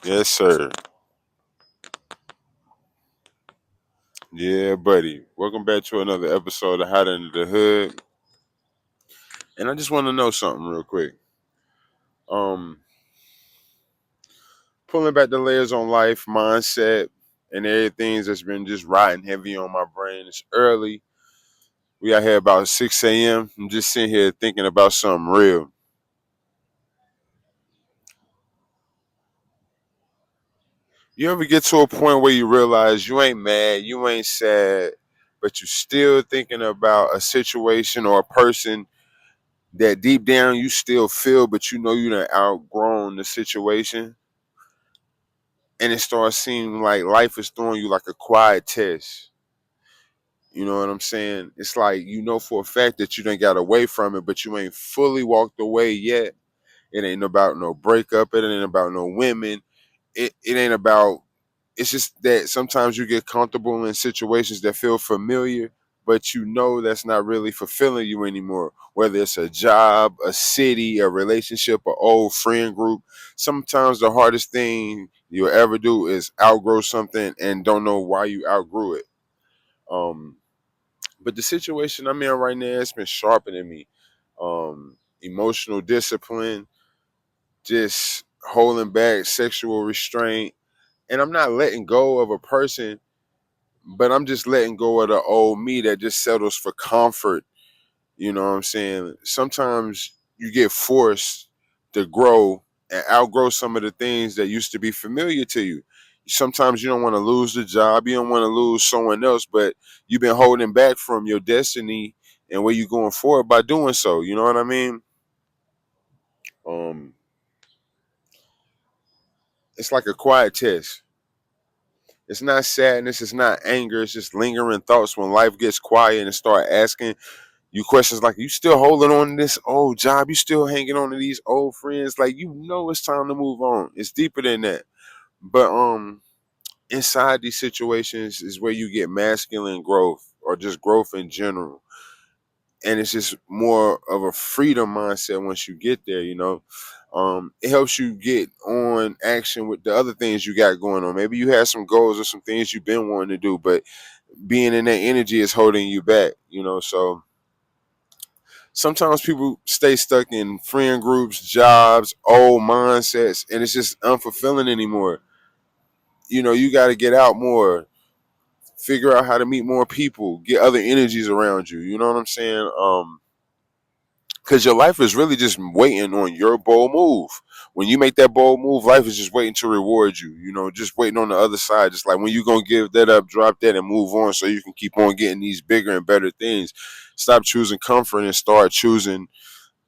Yes, sir. Yeah, buddy. Welcome back to another episode of Hot Under the Hood. And I just want to know something real quick. Um, Pulling back the layers on life, mindset, and everything that's been just riding heavy on my brain. It's early. We out here about 6 a.m. I'm just sitting here thinking about something real. You ever get to a point where you realize you ain't mad, you ain't sad, but you still thinking about a situation or a person that deep down you still feel, but you know you done outgrown the situation, and it starts seeming like life is throwing you like a quiet test. You know what I'm saying? It's like you know for a fact that you done got away from it, but you ain't fully walked away yet. It ain't about no breakup. It ain't about no women. It ain't about. It's just that sometimes you get comfortable in situations that feel familiar, but you know that's not really fulfilling you anymore. Whether it's a job, a city, a relationship, an old friend group. Sometimes the hardest thing you'll ever do is outgrow something and don't know why you outgrew it. Um, but the situation I'm in right now, it's been sharpening me. Emotional discipline, just holding back, sexual restraint, and I'm not letting go of a person, but I'm just letting go of the old me that just settles for comfort. You know what I'm saying? Sometimes you get forced to grow and outgrow some of the things that used to be familiar to you. Sometimes you don't want to lose the job, you don't want to lose someone else, but you've been holding back from your destiny and where you're going forward by doing so. You know what I mean? Um, it's like a quiet test. It's not sadness, it's not anger, it's just lingering thoughts when life gets quiet and start asking you questions like, you still holding on to this old job, you still hanging on to these old friends, like you know it's time to move on. It's deeper than that. But inside these situations is where you get masculine growth or just growth in general. And it's just more of a freedom mindset once you get there, you know. It helps you get on action with the other things you got going on. Maybe you have some goals or some things you've been wanting to do, but being in that energy is holding you back, you know. So sometimes people stay stuck in friend groups, jobs, old mindsets, and it's just unfulfilling anymore. You know, you got to get out more, figure out how to meet more people, get other energies around you. You know what I'm saying? Because your life is really just waiting on your bold move. When you make that bold move, life is just waiting to reward you. You know, just waiting on the other side. Just like when you gonna give that up, drop that, and move on, so you can keep on getting these bigger and better things. Stop choosing comfort and start choosing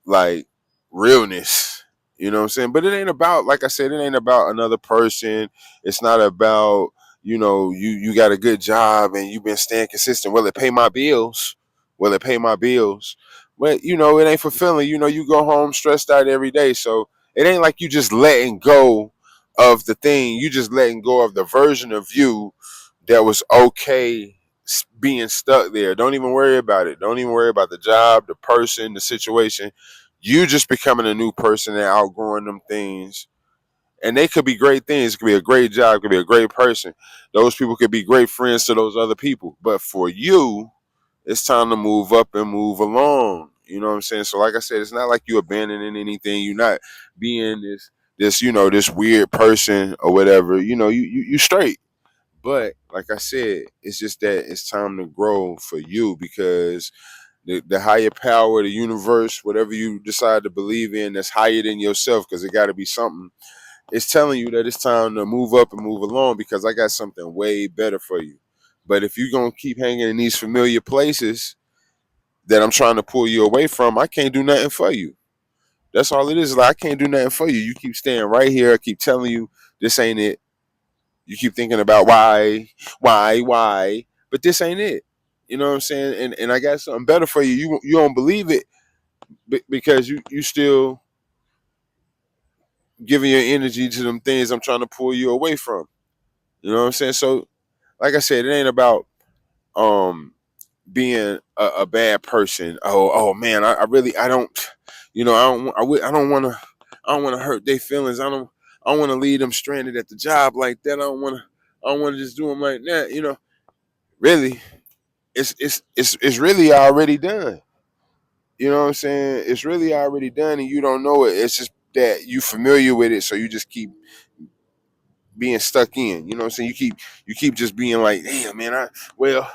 like realness. You know what I'm saying? But it ain't about, like I said, it ain't about another person. It's not about, you got a good job and you've been staying consistent. Will it pay my bills? Will it pay my bills? But it ain't fulfilling. You go home stressed out every day. So it ain't like you just letting go of the thing. You just letting go of the version of you that was okay being stuck there. Don't even worry about it. Don't even worry about the job, the person, the situation. You just becoming a new person and outgrowing them things. And they could be great things. It could be a great job. It could be a great person. Those people could be great friends to those other people. But for you, it's time to move up and move along. You know what I'm saying? So like I said, it's not like you abandoning anything. You're not being this weird person or whatever. You straight. But like I said, it's just that it's time to grow for you, because the higher power, the universe, whatever you decide to believe in that's higher than yourself, because it got to be something, it's telling you that it's time to move up and move along, because I got something way better for you. But if you're going to keep hanging in these familiar places that I'm trying to pull you away from, I can't do nothing for you. That's all it is. Like, I can't do nothing for you. You keep staying right here. I keep telling you this ain't it. You keep thinking about why, but this ain't it. You know what I'm saying? And I got something better for you. You don't believe it because you still giving your energy to them things I'm trying to pull you away from. You know what I'm saying? So, like I said, it ain't about um being a bad person. Oh man, I really I don't, I don't want to hurt their feelings. I don't want to leave them stranded at the job like that. I don't want to just do them like that. Really, it's really already done. You know what I'm saying? It's really already done, and you don't know it. It's just that you familiar with it, so you just keep being stuck in. You know what I'm saying? You keep just being like, damn man, well,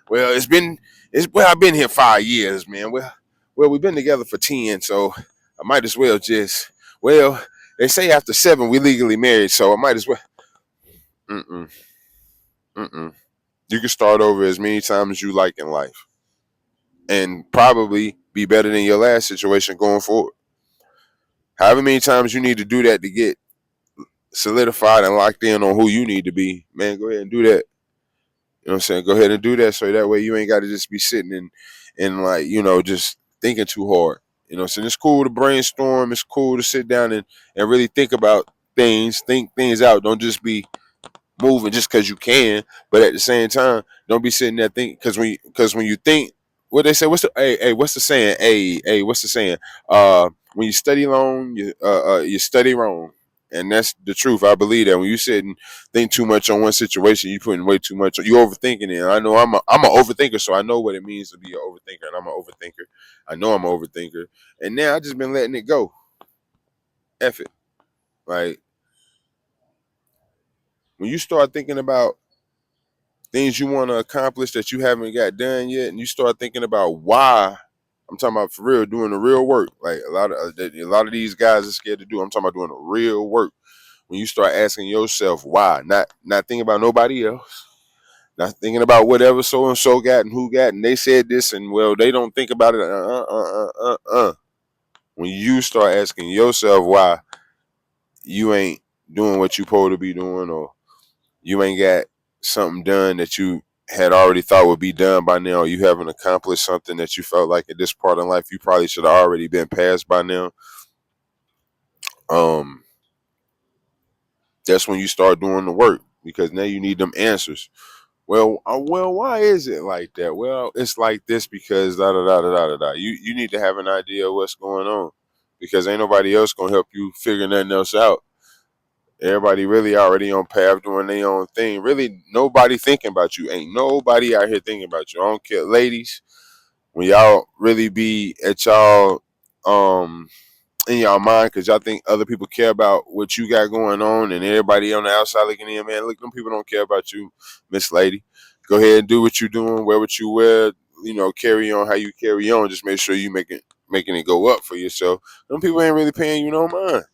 well, I've been here 5 years, man. Well, we've been together for 10, so I might as well just well, they say after 7 we legally married, so I might as well. Mm-mm, mm-mm. You can start over as many times as you like in life, and probably be better than your last situation going forward. However many times you need to do that to get solidified and locked in on who you need to be, man, go ahead and do that. You know what I'm saying? Go ahead and do that so that way you ain't got to just be sitting and like, just thinking too hard. You know what I'm saying? It's cool to brainstorm. It's cool to sit down and really think about things, think things out. Don't just be moving just because you can, but at the same time, don't be sitting there thinking because when you think what they say, what's the saying? What's the saying? When you study long, you study wrong, and that's the truth. I believe that when you sit and think too much on one situation, you putting way too much. You overthinking it. I know I'm an overthinker, so I know what it means to be an overthinker, and I'm an overthinker. I know I'm an overthinker, and now I just been letting it go. F it, like when you start thinking about things you want to accomplish that you haven't got done yet, and you start thinking about why. I'm talking about for real, doing the real work. Like a lot of these guys are scared to do. I'm talking about doing the real work. When you start asking yourself why, not thinking about nobody else, not thinking about whatever so and so got and who got, and they said this, and well, they don't think about it. When you start asking yourself why you ain't doing what you supposed to be doing, or you ain't got something done that you had already thought would be done by now, or you haven't accomplished something that you felt like at this part in life you probably should have already been past by now. Um, that's when you start doing the work because now you need them answers. Well, why is it like that? Well, it's like this because da da da da da da da. You need to have an idea of what's going on because ain't nobody else gonna help you figure nothing else out. Everybody really already on path doing their own thing. Really, nobody thinking about you. Ain't nobody out here thinking about you. I don't care, ladies. When y'all really be at y'all in y'all mind, because y'all think other people care about what you got going on, and everybody on the outside looking in, man. Look, them people don't care about you, Miss Lady. Go ahead and do what you doing, wear what you wear. Carry on how you carry on. Just make sure you making it go up for yourself. Them people ain't really paying you no mind.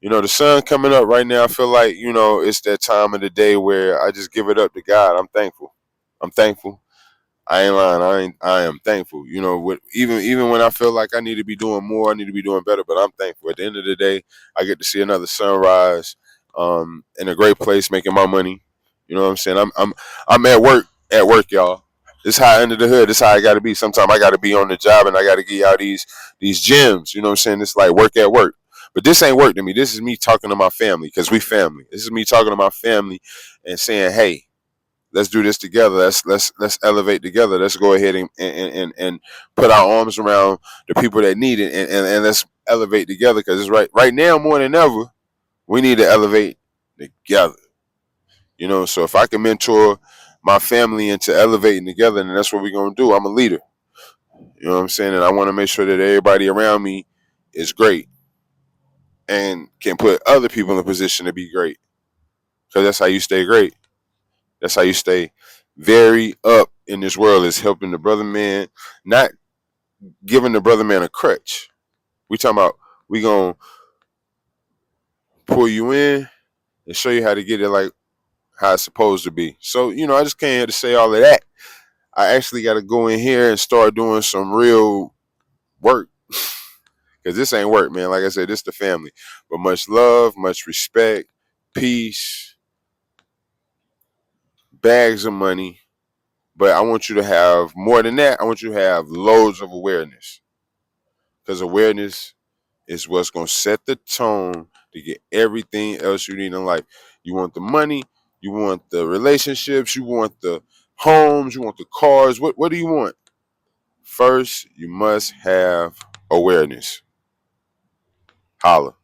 The sun coming up right now. I feel like, it's that time of the day where I just give it up to God. I'm thankful. I'm thankful. I ain't lying. I am thankful. Even when I feel like I need to be doing more, I need to be doing better. But I'm thankful. At the end of the day, I get to see another sunrise, in a great place, making my money. You know what I'm saying? I'm at work. At work, y'all. This how under the hood. This how I got to be. Sometimes I got to be on the job, and I got to get out these gems. You know what I'm saying? It's like work at work. But this ain't work to me. This is me talking to my family because we family. This is me talking to my family and saying, hey, let's do this together. Let's elevate together. Let's go ahead and put our arms around the people that need it, and let's elevate together because it's right now more than ever. We need to elevate together. So if I can mentor my family into elevating together, then that's what we're gonna do. I'm a leader. You know what I'm saying? And I want to make sure that everybody around me is great and can put other people in a position to be great. Because that's how you stay great. That's how you stay very up in this world, is helping the brother man, not giving the brother man a crutch. We talking about we gonna pull you in and show you how to get it like how it's supposed to be. So, I just came here to say all of that. I actually got to go in here and start doing some real work because this ain't work, man. Like I said, this the family. But much love, much respect, peace, bags of money. But I want you to have more than that. I want you to have loads of awareness because awareness is what's going to set the tone to get everything else you need in life. You want the money, you want the relationships, you want the homes, you want the cars. What do you want? First, you must have awareness. Holla.